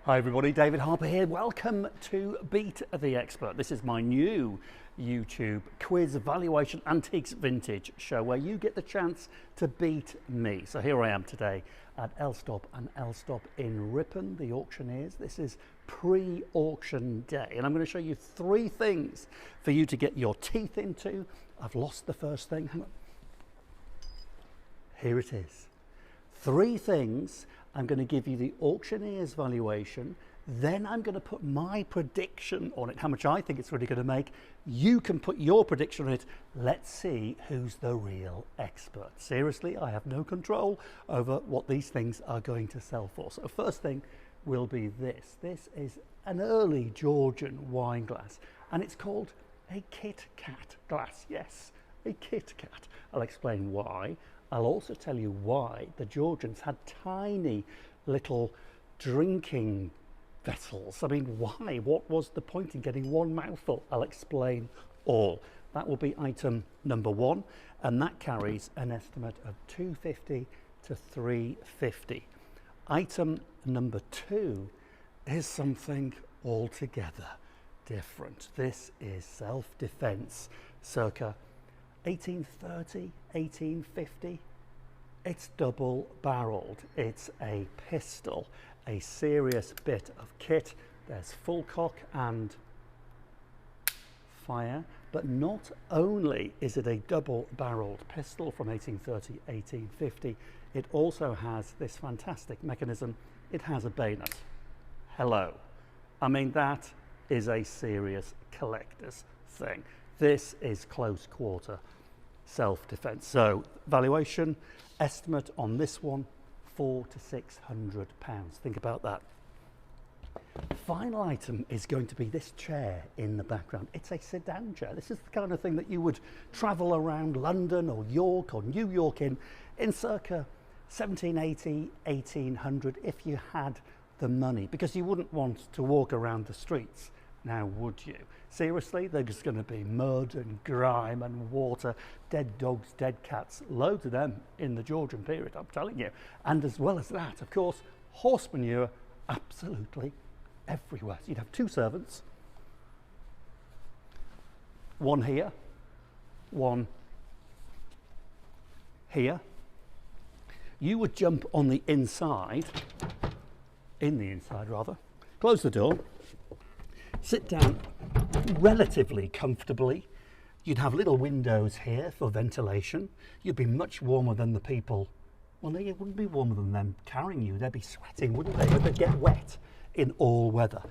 Hi everybody, David Harper here. Welcome to Beat the Expert. This is my new YouTube quiz valuation antiques vintage show where you get the chance to beat me. So here I am today at Elstop and Elstop in Ripon, the auctioneers. This is pre-auction day and I'm going to show you three things for you to get your teeth into. I've lost the first thing. Hang on. Here it is. Three things. I'm going to give you the auctioneer's valuation, then I'm going to put my prediction on it, how much I think it's really going to make. You can put your prediction on it. Let's see who's the real expert. Seriously, I have no control over what these things are going to sell for. So first thing will be this. This is an early Georgian wine glass, and it's called a Kit Kat glass. Yes, a Kit Kat. I'll explain why. I'll also tell you why the Georgians had tiny little drinking vessels. I mean, why? What was the point in getting one mouthful? I'll explain all. That will be item number one, and that carries an estimate of $250 to $350. Item number two is something altogether different. This is self-defense circa 1830, 1850. It's double barreled. It's a pistol, a serious bit of kit. There's full cock and fire, but not only is it a double barreled pistol from 1830, 1850, it also has this fantastic mechanism. It has a bayonet. Hello. I mean, that is a serious collector's thing. This is close quarter self-defense. So valuation estimate on this one, £400 to £600. Think about that. Final item is going to be this chair in the background. It's a sedan chair. This is the kind of thing that you would travel around London or York or New York in circa 1780, 1800 if you had the money, because you wouldn't want to walk around the streets. Now, would you? Seriously, there's going to be mud and grime and water, dead dogs, dead cats, loads of them in the Georgian period, I'm telling you. And as well as that, of course, horse manure absolutely everywhere. So you'd have two servants, one here, one here. You would jump on the inside, close the door, sit down relatively comfortably. You'd have little windows here for ventilation. You'd be much warmer than the people. Well, no, you wouldn't be warmer than them carrying you. They'd be sweating, wouldn't they? They'd get wet in all weather.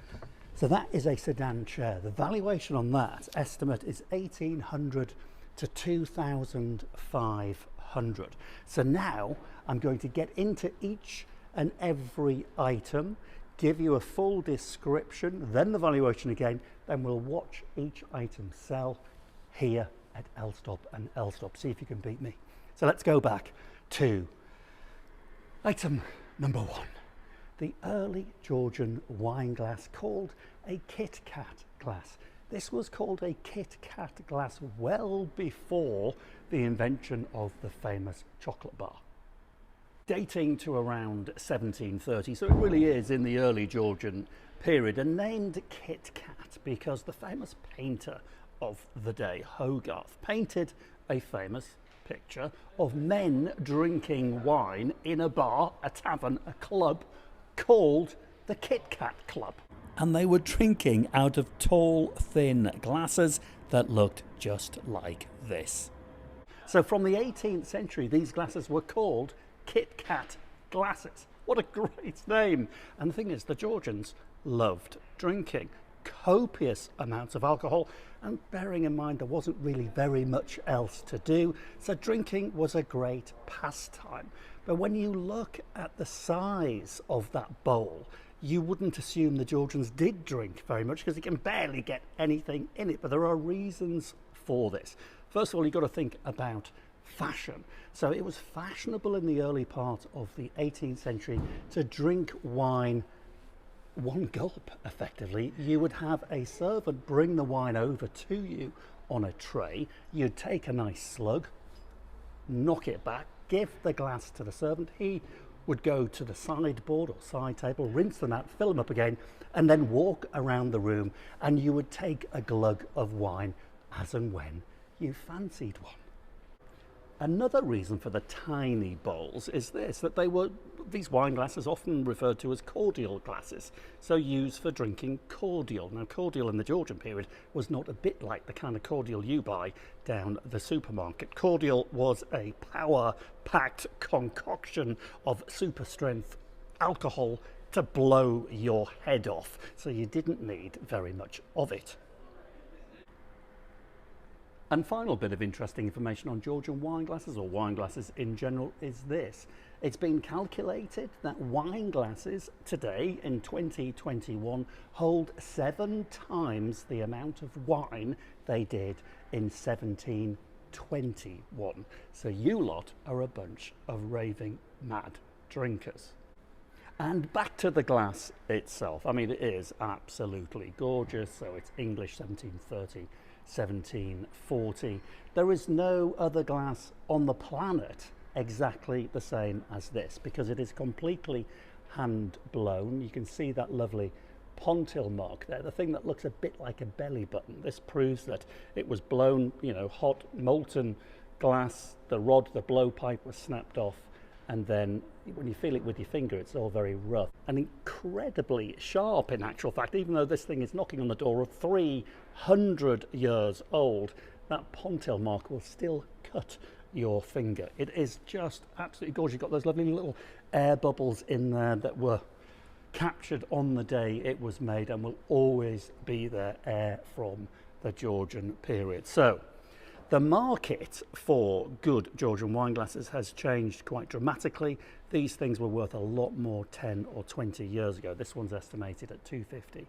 So that is a sedan chair. The valuation on that estimate is $1,800 to $2,500. So now I'm going to get into each and every item, give you a full description, then the valuation again, then we'll watch each item sell here at Elstop and Elstop. See if you can beat me. So let's go back to item number one, the early Georgian wine glass called a Kit Kat glass. This was called a Kit Kat glass well before the invention of the famous chocolate bar, dating to around 1730, so it really is in the early Georgian period, and named Kit Kat because the famous painter of the day, Hogarth, painted a famous picture of men drinking wine in a bar, a tavern, a club called the Kit Kat Club. And they were drinking out of tall, thin glasses that looked just like this. So from the 18th century, these glasses were called Kit Kat glasses. What a great name. And the thing is, the Georgians loved drinking copious amounts of alcohol, and bearing in mind there wasn't really very much else to do, so drinking was a great pastime. But when you look at the size of that bowl, you wouldn't assume the Georgians did drink very much, because you can barely get anything in it. But there are reasons for this. First of all, you've got to think about fashion. So it was fashionable in the early part of the 18th century to drink wine one gulp, effectively. You would have a servant bring the wine over to you on a tray. You'd take a nice slug, knock it back, give the glass to the servant. He would go to the sideboard or side table, rinse them out, fill them up again, and then walk around the room, and you would take a glug of wine as and when you fancied one. Another reason for the tiny bowls is this, that these wine glasses often referred to as cordial glasses, so used for drinking cordial. Now, cordial in the Georgian period was not a bit like the kind of cordial you buy down the supermarket. Cordial was a power-packed concoction of super strength alcohol to blow your head off, so you didn't need very much of it. And final bit of interesting information on Georgian wine glasses, or wine glasses in general, is this. It's been calculated that wine glasses today in 2021 hold 7 times the amount of wine they did in 1721. So you lot are a bunch of raving mad drinkers. And back to the glass itself. I mean, it is absolutely gorgeous. So it's English 1730. 1740. There is no other glass on the planet exactly the same as this, because it is completely hand blown. You can see that lovely pontil mark there, the thing that looks a bit like a belly button. This proves that it was blown, hot molten glass. The rod, the blowpipe was snapped off, and then when you feel it with your finger, it's all very rough and incredibly sharp, in actual fact. Even though this thing is knocking on the door of 300 years old, that pontil mark will still cut your finger. It is just absolutely gorgeous. You've got those lovely little air bubbles in there that were captured on the day it was made and will always be there, air from the Georgian period. So the market for good Georgian wine glasses has changed quite dramatically. These things were worth a lot more 10 or 20 years ago. This one's estimated at $250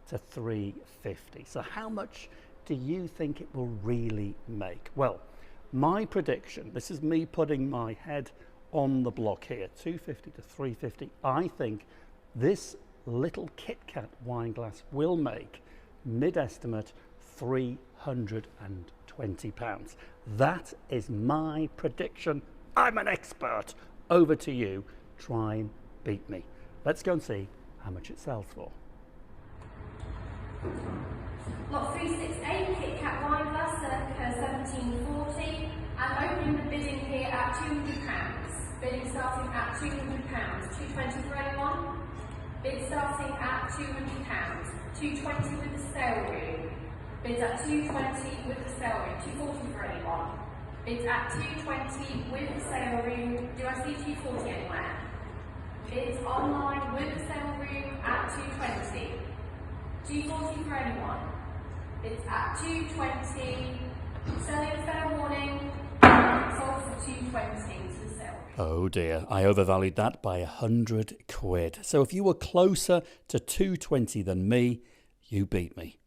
to $350. So how much do you think it will really make? Well, my prediction, this is me putting my head on the block here, $250 to $350. I think this little Kit Kat wine glass will make, mid-estimate, £320. That is my prediction. I'm an expert. Over to you. Try and beat me. Let's go and see how much it sells for. Lot 368 Kit Kat wine glass, circa 1740, and opening the bidding here at £200. Bidding starting at £200. 220 for anyone. Bid starting at £200. 220 with the sale room. Bids at 220 with the sale room. 240 for anyone. Bids at 220 with the sale room. Do I see 240 anywhere? Bids online with the sale room at 220. 240 for anyone. Bids at 220. Selling fair warning. Sold for 220 to the sale room. Oh dear, I overvalued that by £100. So if you were closer to 220 than me, you beat me.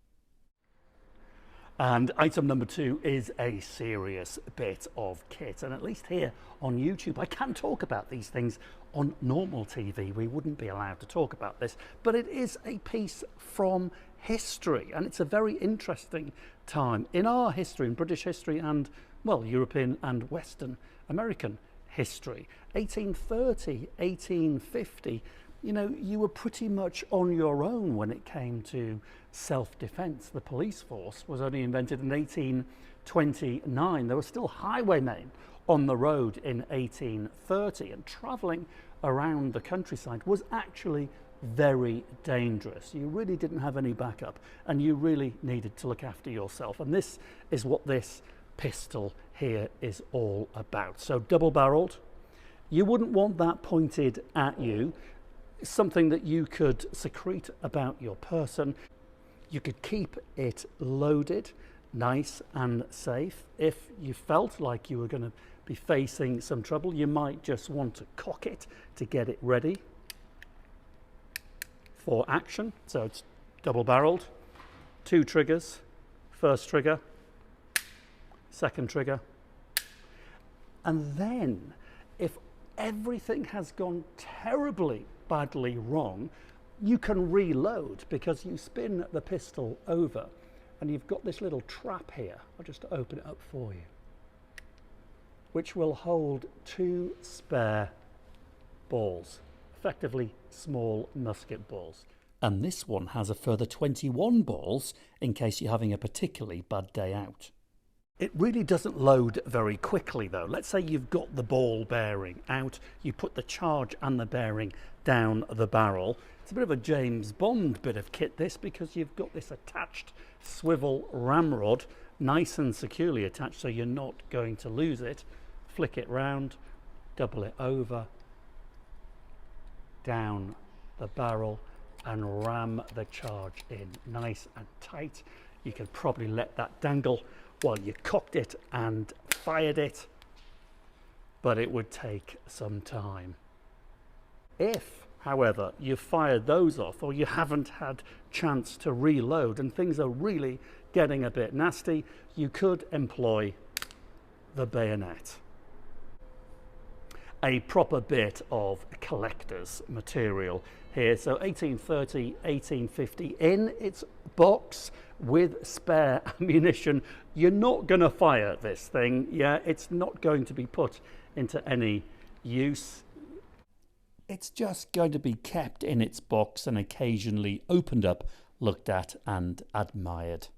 And item number 2 is a serious bit of kit. And at least here on YouTube, I can talk about these things. On normal TV, we wouldn't be allowed to talk about this. But it is a piece from history. And it's a very interesting time in our history, in British history and, well, European and Western American history. 1830, 1850. You were pretty much on your own when it came to self-defense. The police force was only invented in 1829. There were still highwaymen on the road in 1830, and traveling around the countryside was actually very dangerous. You really didn't have any backup, and you really needed to look after yourself. And this is what this pistol here is all about. So double-barreled. You wouldn't want that pointed at you. Something that you could secrete about your person. You could keep it loaded, nice and safe. If you felt like you were going to be facing some trouble, you might just want to cock it to get it ready for action. So it's double-barreled, 2 triggers, first trigger, second trigger. And then if everything has gone terribly badly wrong, you can reload, because you spin the pistol over and you've got this little trap here. I'll just open it up for you, which will hold 2 spare balls, effectively small musket balls. And this one has a further 21 balls in case you're having a particularly bad day out. It really doesn't load very quickly though. Let's say you've got the ball bearing out, you put the charge and the bearing down the barrel. It's a bit of a James Bond bit of kit this, because you've got this attached swivel ramrod, nice and securely attached so you're not going to lose it. Flick it round, double it over, down the barrel and ram the charge in nice and tight. You could probably let that dangle while you cocked it and fired it, but it would take some time. If, however, you've fired those off or you haven't had chance to reload and things are really getting a bit nasty, you could employ the bayonet. A proper bit of collector's material here. So 1830, 1850 in its box with spare ammunition. You're not going to fire this thing. Yeah, it's not going to be put into any use. It's just going to be kept in its box and occasionally opened up, looked at and admired.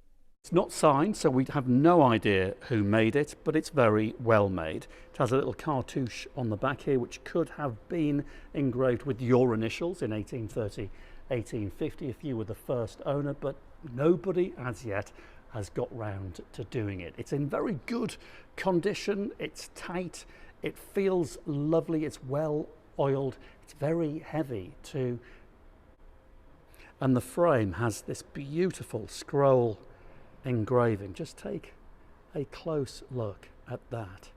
It's not signed, so we have no idea who made it, but it's very well made. It has a little cartouche on the back here, which could have been engraved with your initials in 1830, 1850 if you were the first owner, but nobody as yet has got round to doing it. It's in very good condition, it's tight, it feels lovely, it's well oiled, it's very heavy too. And the frame has this beautiful scroll engraving. Just take a close look at that.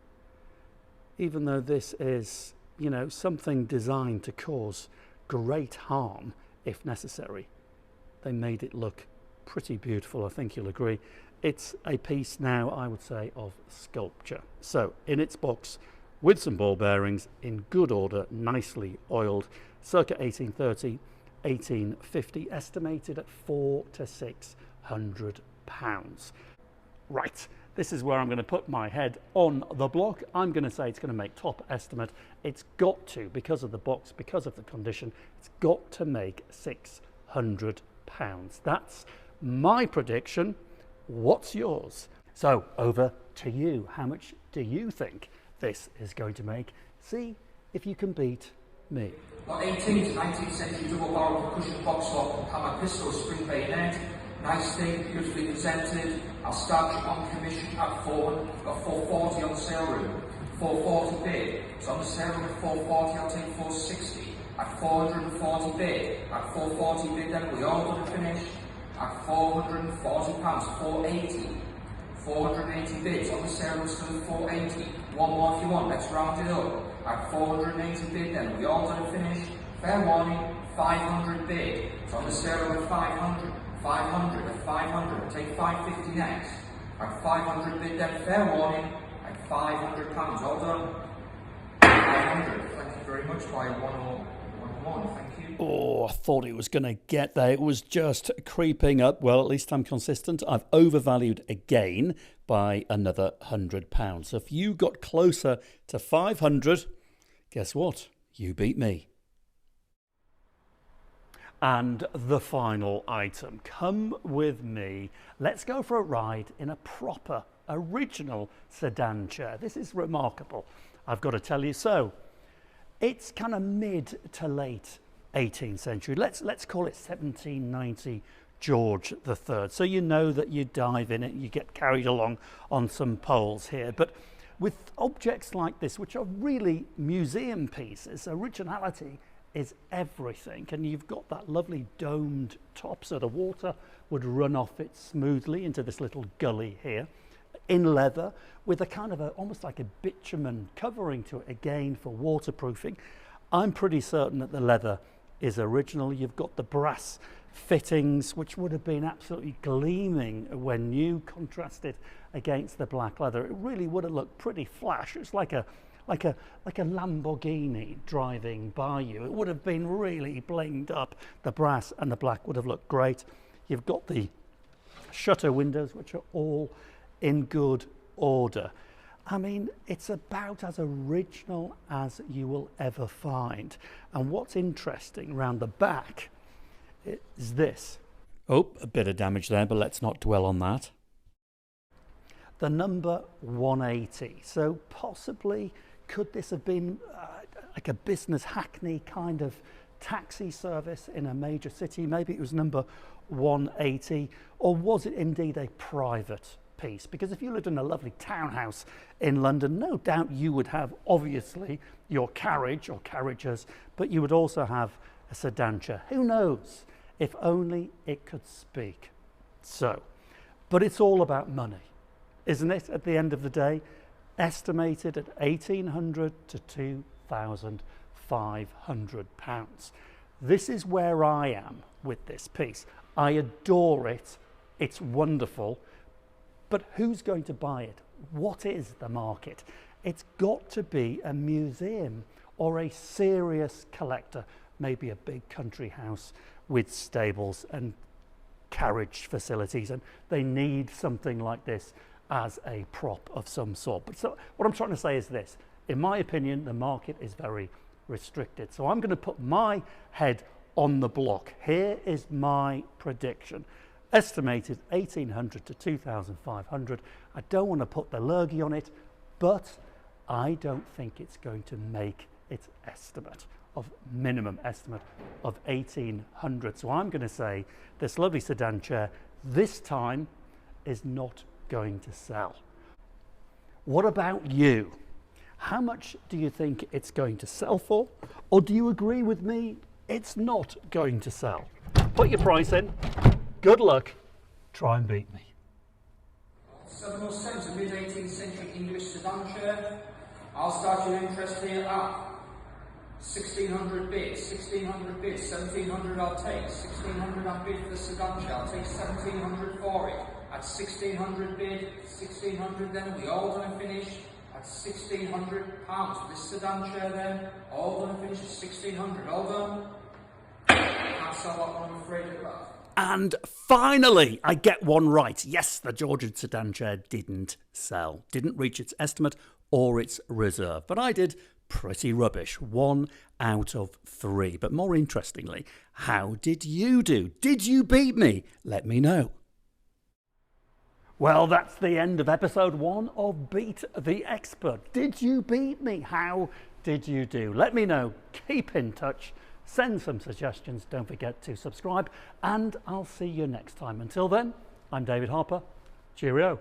Even though this is, you know, something designed to cause great harm if necessary, they made it look pretty beautiful. I think you'll agree. It's a piece now, I would say, of sculpture. So in its box with some ball bearings in good order, nicely oiled, circa 1830, 1850, estimated at £400 to £600. Right, this is where I'm going to put my head on the block. I'm going to say it's going to make top estimate. It's got to, because of the box, because of the condition, it's got to make £600. That's my prediction. What's yours? So over to you. How much do you think this is going to make? See if you can beat me. Got 18th to 19th century double barrel percussion box lock, hammer pistol, spring bayonet. Nice thing, beautifully presented. I'll start you on commission at 440 on the sale room. 440 bid. It's on the sale room at 440, I'll take 460. At 440 bid. At 440 bid then we all done and finished. At £440, 480. 480 bids on the sale room still at 480. One more if you want, let's round it up. At 480 bid then we all done and finished. Fair warning, 500 bid. It's on the sale room at 500. 500 at 500, I'll take 550 next. At 500 bid then, fair warning, at £500, all done. 500, thank you very much, by 101, thank you. Oh, I thought it was going to get there. It was just creeping up. Well, at least I'm consistent. I've overvalued again by another £100. So if you got closer to 500, guess what? You beat me. And the final item, come with me. Let's go for a ride in a proper, original sedan chair. This is remarkable, I've got to tell you. So, it's kind of mid to late 18th century. Let's call it 1790 George III. So you know that you dive in it, you get carried along on some poles here. But with objects like this, which are really museum pieces, originality is everything. And you've got that lovely domed top so the water would run off it smoothly into this little gully here, in leather with a kind of almost like a bitumen covering to it again for waterproofing. I'm pretty certain that the leather is original. You've got the brass fittings, which would have been absolutely gleaming when new, contrasted against the black leather. It really would have looked pretty flash. It's like a Lamborghini driving by you. It would have been really blinged up. The brass and the black would have looked great. You've got the shutter windows, which are all in good order. I mean, it's about as original as you will ever find. And what's interesting around the back is this. Oh, a bit of damage there, but let's not dwell on that. The number 180. So possibly, could this have been like a business hackney kind of taxi service in a major city? Maybe it was number 180, or was it indeed a private piece? Because if you lived in a lovely townhouse in London, no doubt you would have obviously your carriage or carriages, but you would also have a sedan chair. Who knows? If only it could speak. So, but it's all about money, isn't it? At the end of the day, estimated at £1,800 to £2,500. This is where I am with this piece. I adore it. It's wonderful. But who's going to buy it? What is the market? It's got to be a museum or a serious collector, maybe a big country house with stables and carriage facilities, and they need something like this as a prop of some sort. But so what I'm trying to say is this: in my opinion, the market is very restricted. So I'm going to put my head on the block. Here is my prediction. Estimated 1,800 to 2,500. I don't want to put the lurgy on it, but I don't think it's going to make its estimate of minimum estimate of 1,800. So I'm going to say this lovely sedan chair this time is not going to sell. What about you? How much do you think it's going to sell for? Or do you agree with me it's not going to sell? Put your price in. Good luck. Try and beat me. 707 is a mid-18th century English sedan chair. I'll start your interest here at 1,600 bids, 1,600 bids, 1,700 I'll take, 1,600 I'll bid for the sedan chair, I'll take 1,700 for it. At 1,600 bid, 1,600 then, we all done and finished at £1,600 for this sedan chair then, all done and finished at 1,600, all done. Can't sell that one, I'm afraid of that. And finally, I get one right. Yes, the Georgian sedan chair didn't sell, didn't reach its estimate or its reserve, but I did pretty rubbish, 1 out of 3. But more interestingly, how did you do? Did you beat me? Let me know. Well, that's the end of episode 1 of Beat the Expert. Did you beat me? How did you do? Let me know. Keep in touch. Send some suggestions. Don't forget to subscribe. And I'll see you next time. Until then, I'm David Harper. Cheerio.